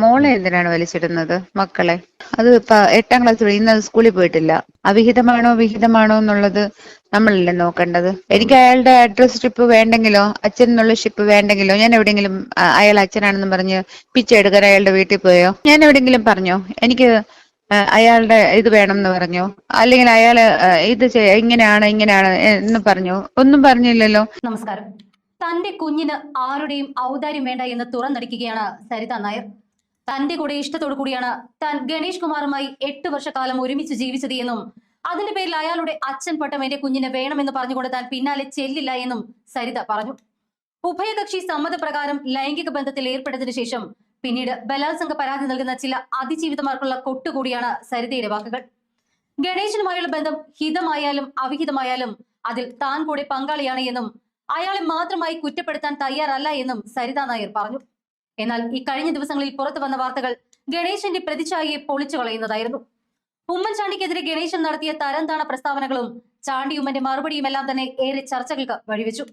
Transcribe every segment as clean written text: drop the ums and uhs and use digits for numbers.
മോളെ എന്തിനാണ് വലിച്ചിടുന്നത് മക്കളെ? അത് ഇപ്പൊ 8ാം ക്ലാസ് ഇന്ന് സ്കൂളിൽ പോയിട്ടില്ല. അവിഹിതമാണോ വിഹിതമാണോ എന്നുള്ളത് നമ്മളല്ലേ നോക്കേണ്ടത്. എനിക്ക് അയാളുടെ അഡ്രസ് ഷിപ്പ് വേണ്ടെങ്കിലോ അച്ഛൻ എന്നുള്ള ഷിപ്പ് വേണ്ടെങ്കിലോ ഞാൻ എവിടെയെങ്കിലും അയാൾ അച്ഛനാണെന്ന് പറഞ്ഞ് പിച്ചെ എടുക്കാൻ അയാളുടെ വീട്ടിൽ പോയോ? ഞാൻ എവിടെയെങ്കിലും പറഞ്ഞോ എനിക്ക് അയാളുടെ ഇത് വേണം എന്ന് പറഞ്ഞോ? അല്ലെങ്കിൽ അയാള് ഇങ്ങനെയാണ് എന്ന് പറഞ്ഞോ? ഒന്നും പറഞ്ഞില്ലല്ലോ. നമസ്കാരം. തന്റെ കുഞ്ഞിന് ആരുടെയും ഔദാര്യം വേണ്ട എന്ന് തുറന്നടിക്കുകയാണ് സരിത നായർ. തന്റെ കൂടെ ഇഷ്ടത്തോടു കൂടിയാണ് താൻ ഗണേഷ് കുമാറുമായി 8 വർഷക്കാലം ഒരുമിച്ച് ജീവിച്ചത് എന്നും അതിന്റെ പേരിൽ അയാളുടെ അച്ഛൻ പട്ടം എന്റെ കുഞ്ഞിന് വേണമെന്ന് പറഞ്ഞുകൊണ്ട് താൻ പിന്നാലെ ചെല്ലില്ല എന്നും സരിത പറഞ്ഞു. ഉഭയകക്ഷി സമ്മതപ്രകാരം ലൈംഗിക ബന്ധത്തിൽ ഏർപ്പെട്ടതിനു ശേഷം പിന്നീട് ബലാത്സംഗ പരാതി നൽകുന്ന ചില അതിജീവിതമാർക്കുള്ള കൊട്ടുകൂടിയാണ് സരിതയുടെ വാക്കുകൾ. ഗണേശനുമായുള്ള ബന്ധം ഹിതമായാലും അവിഹിതമായാലും അതിൽ താൻ കൂടെ പങ്കാളിയാണ് എന്നും അയാളെ മാത്രമായി കുറ്റപ്പെടുത്താൻ തയ്യാറല്ല എന്നും സരിത നായർ പറഞ്ഞു. എന്നാൽ ഈ കഴിഞ്ഞ ദിവസങ്ങളിൽ പുറത്തു വന്ന വാർത്തകൾ ഗണേശന്റെ പ്രതിച്ഛായയെ പൊളിച്ചു കളയുന്നതായിരുന്നു. ഉമ്മൻചാണ്ടിക്കെതിരെ ഗണേശൻ നടത്തിയ തരംതാണ പ്രസ്താവനകളും ചാണ്ടിയുമ്മന്റെ മറുപടിയുമെല്ലാം തന്നെ ഏറെ ചർച്ചകൾക്ക് വഴിവെച്ചു.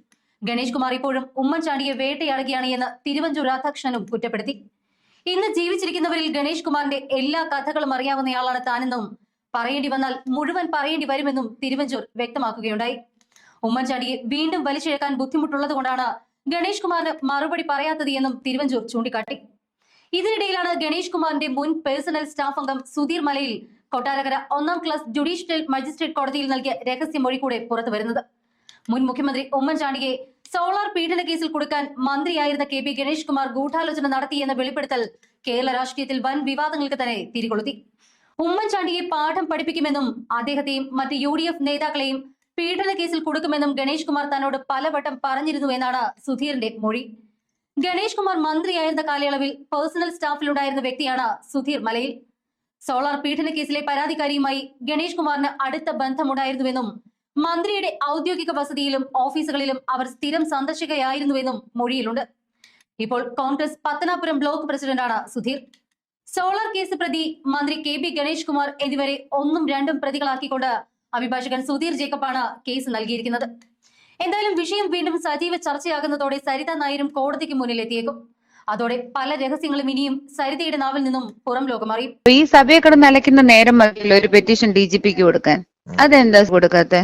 ഗണേഷ് കുമാർ ഇപ്പോഴും ഉമ്മൻചാണ്ടിയെ വേട്ടയാടുകയാണ് എന്ന് തിരുവഞ്ചൂർ രാധാകൃഷ്ണനും കുറ്റപ്പെടുത്തി. ഇന്ന് ജീവിച്ചിരിക്കുന്നവരിൽ ഗണേഷ് കുമാറിന്റെ എല്ലാ കഥകളും അറിയാവുന്നയാളാണ് താനെന്നും പറയേണ്ടി വന്നാൽ മുഴുവൻ പറയേണ്ടി വരുമെന്നും തിരുവഞ്ചൂർ വ്യക്തമാക്കുകയുണ്ടായി. ഉമ്മൻചാണ്ടിയെ വീണ്ടും വലിച്ചിഴക്കാൻ ബുദ്ധിമുട്ടുള്ളത് കൊണ്ടാണ് ഗണേഷ് കുമാറിന് മറുപടി പറയാത്തത് എന്നും തിരുവഞ്ചൂർ ചൂണ്ടിക്കാട്ടി. ഇതിനിടയിലാണ് ഗണേഷ് കുമാറിന്റെ മുൻ പേഴ്സണൽ സ്റ്റാഫ് അംഗം സുധീർ മലയിൽ കൊട്ടാരക്കര 1ാം ക്ലാസ് ജുഡീഷ്യൽ മജിസ്ട്രേറ്റ് കോടതിയിൽ നൽകിയ രഹസ്യമൊഴി കൂടെ പുറത്തു വരുന്നത്. മുൻ മുഖ്യമന്ത്രി ഉമ്മൻചാണ്ടിയെ സോളാർ പീഡന കേസിൽ കൊടുക്കാൻ മന്ത്രിയായിരുന്ന കെ പി ഗണേഷ് കുമാർ ഗൂഢാലോചന നടത്തിയെന്ന വെളിപ്പെടുത്തൽ കേരള രാഷ്ട്രീയത്തിൽ വൻ വിവാദങ്ങൾക്ക് തന്നെ തിരികൊളുത്തി. ഉമ്മൻചാണ്ടിയെ പാഠം പഠിപ്പിക്കുമെന്നും അദ്ദേഹത്തെയും മറ്റ് UDF നേതാക്കളെയും പീഡന കേസിൽ കൊടുക്കുമെന്നും ഗണേഷ് കുമാർ തന്നോട് പലവട്ടം പറഞ്ഞിരുന്നു എന്നാണ് സുധീറിന്റെ മൊഴി. ഗണേഷ് കുമാർ മന്ത്രിയായിരുന്ന കാലയളവിൽ പേഴ്സണൽ സ്റ്റാഫിലുണ്ടായിരുന്ന വ്യക്തിയാണ് സുധീർ മലയിൽ. സോളാർ പീഡന കേസിലെ പരാതിക്കാരിയുമായി ഗണേഷ് കുമാറിന് അടുത്ത ബന്ധമുണ്ടായിരുന്നുവെന്നും മന്ത്രിയുടെ ഔദ്യോഗിക വസതിയിലും ഓഫീസുകളിലും അവർ സ്ഥിരം സന്ദർശിക്കുകയായിരുന്നുവെന്നും മൊഴിയിലുണ്ട്. ഇപ്പോൾ കോൺഗ്രസ് പത്തനാപുരം ബ്ലോക്ക് പ്രസിഡന്റാണ് സുധീർ. സോളാർ കേസ് പ്രതി മന്ത്രി കെ പി ഗണേഷ് കുമാർ എന്നിവരെ 1ഉം 2ഉം പ്രതികളാക്കിക്കൊണ്ട് അഭിഭാഷകൻ സുധീർ ജേക്കബാണ് കേസ് നൽകിയിരിക്കുന്നത്. എന്തായാലും വിഷയം വീണ്ടും സജീവ ചർച്ചയാകുന്നതോടെ സരിത നായരും കോടതിക്ക് മുന്നിൽ എത്തിയേക്കും. അതോടെ പല രഹസ്യങ്ങളും ഇനിയും സരിതയുടെ നാവിൽ നിന്നും പുറം ലോകമറിയും. ഈ സഭയെ കിടന്ന് അലയ്ക്കുന്ന നേരം മതിയല്ലോ ഒരു പെറ്റീഷൻ DGPക്ക് കൊടുക്കാൻ. അതെന്താ കൊടുക്കാത്തെ?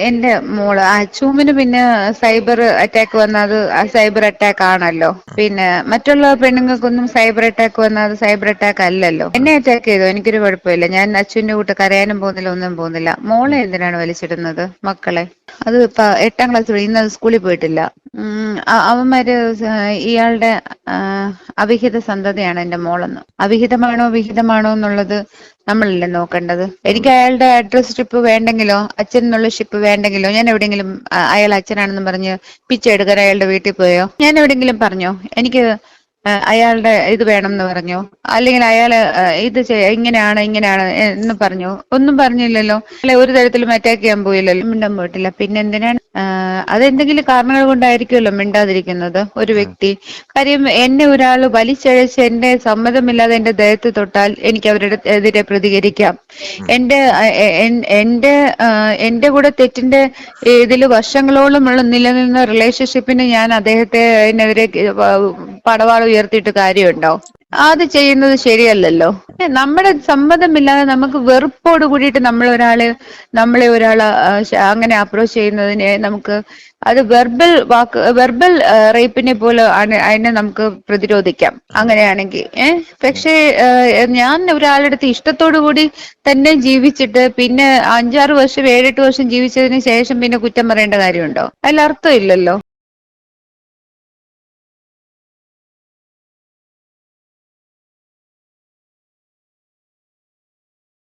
എന്റെ മോള് അച്ചൂമിന് പിന്നെ സൈബർ അറ്റാക്ക് വന്നത് സൈബർ അറ്റാക്ക് ആണല്ലോ. പിന്നെ മറ്റുള്ള പെണ്ണുങ്ങൾക്കൊന്നും സൈബർ അറ്റാക്ക് വന്നത് സൈബർ അറ്റാക്ക് അല്ലല്ലോ. എന്നെ അറ്റാക്ക് ചെയ്തോ? എനിക്കൊരു കുഴപ്പമില്ല. ഞാൻ അച്ഛന്റെ കൂട്ട് കരയാനും പോകുന്നില്ല, ഒന്നും പോകുന്നില്ല. മോളെ എന്തിനാണ് വലിച്ചിടുന്നത് മക്കളെ? അത് ഇപ്പൊ 8ാം ക്ലാസ് ഇന്ന് സ്കൂളിൽ പോയിട്ടില്ല. അവന്മാര് ഇയാളുടെ അവിഹിത സന്തതിയാണ് എന്റെ മോളെന്ന്. അവിഹിതമാണോ വിഹിതമാണോ എന്നുള്ളത് നമ്മളല്ലേ നോക്കേണ്ടത്. എനിക്ക് അയാളുടെ അഡ്രസ് ഷിപ്പ് വേണ്ടെങ്കിലോ അച്ഛൻ എന്നുള്ള ഷിപ്പ് വേണ്ടെങ്കിലോ ഞാൻ എവിടെയെങ്കിലും അയാൾ അച്ഛനാണെന്ന് പറഞ്ഞ് പിച്ചെ എടുക്കാൻ അയാളുടെ വീട്ടിൽ പോയോ? ഞാൻ എവിടെയെങ്കിലും പറഞ്ഞോ എനിക്ക് അയാളുടെ ഇത് വേണം എന്ന് പറഞ്ഞോ? അല്ലെങ്കിൽ അയാള് ഇങ്ങനെയാണ് എന്ന് പറഞ്ഞോ? ഒന്നും പറഞ്ഞില്ലല്ലോ. അല്ലെ, ഒരു തരത്തിലും അറ്റാക്ക് ചെയ്യാൻ പോയില്ലല്ലോ, മിണ്ടാൻ പോയിട്ടില്ല. പിന്നെ എന്തിനാണ്? അതെന്തെങ്കിലും കാരണങ്ങൾ കൊണ്ടായിരിക്കുമല്ലോ മിണ്ടാതിരിക്കുന്നത് ഒരു വ്യക്തി. കാര്യം എന്നെ ഒരാൾ വലിച്ചഴച്ച് എന്റെ സമ്മതമില്ലാതെ എന്റെ ദേഹത്ത് തൊട്ടാൽ എനിക്ക് അവരുടെ എതിരെ പ്രതികരിക്കാം. എന്റെ കൂടെ തെറ്റിന്റെ ഇതില് വർഷങ്ങളോളമുള്ള നിലനിന്ന റിലേഷൻഷിപ്പിന് ഞാൻ അദ്ദേഹത്തിനെതിരെ പടവാൾ ഉയർത്തിയിട്ട് കാര്യമുണ്ടോ? അത് ചെയ്യുന്നത് ശരിയല്ലല്ലോ. നമ്മുടെ സമ്മതമില്ലാതെ നമുക്ക് വെറുപ്പോട് കൂടിയിട്ട് നമ്മളെ ഒരാൾ അങ്ങനെ അപ്രോച്ച് ചെയ്യുന്നതിനെ നമുക്ക് അത് വെർബൽ റേപ്പിനെ പോലെ അതിനെ നമുക്ക് പ്രതിരോധിക്കാം അങ്ങനെയാണെങ്കിൽ. പക്ഷേ ഞാൻ ഒരാളുടെ അടുത്ത് ഇഷ്ടത്തോടു കൂടി തന്നെ ജീവിച്ചിട്ട് പിന്നെ 5-6 വർഷം 7-8 വർഷം ജീവിച്ചതിന് ശേഷം പിന്നെ കുറ്റം പറയേണ്ട കാര്യമുണ്ടോ? അതിൽ അർത്ഥമില്ലല്ലോ.